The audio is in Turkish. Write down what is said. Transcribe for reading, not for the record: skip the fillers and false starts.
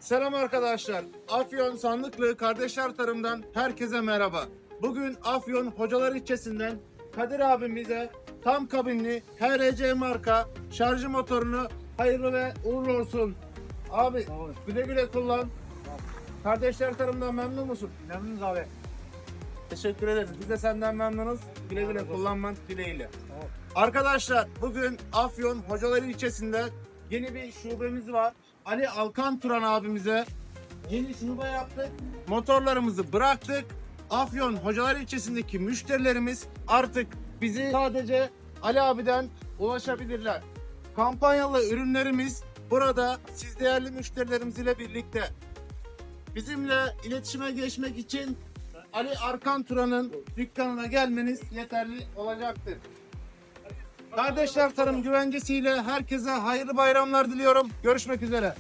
Selam arkadaşlar. Afyon Sandıklı Kardeşler Tarım'dan herkese merhaba. Bugün Afyon Hocalar ilçesinden Kadir abimize tam kabinli HRC marka şarj motorunu hayırlı ve uğurlu olsun. Abi güle güle kullan. Kardeşler Tarım'dan memnun musun? Memnunuz abi. Teşekkür ederiz. Biz de senden memnunuz. Güle güle kullanman dileğiyle. Arkadaşlar bugün Afyon Hocalar ilçesinde yeni bir şubemiz var. Ali Alkan Turan abimize yeni şube yaptık. Motorlarımızı bıraktık. Afyon Hocalar ilçesindeki müşterilerimiz artık bizi sadece Ali abiden ulaşabilirler. Kampanyalı ürünlerimiz burada siz değerli müşterilerimiz ile birlikte. Bizimle iletişime geçmek için Ali Alkan Turan'ın dükkanına gelmeniz yeterli olacaktır. Kardeşler Tarım güvencesiyle herkese hayırlı bayramlar diliyorum. Görüşmek üzere.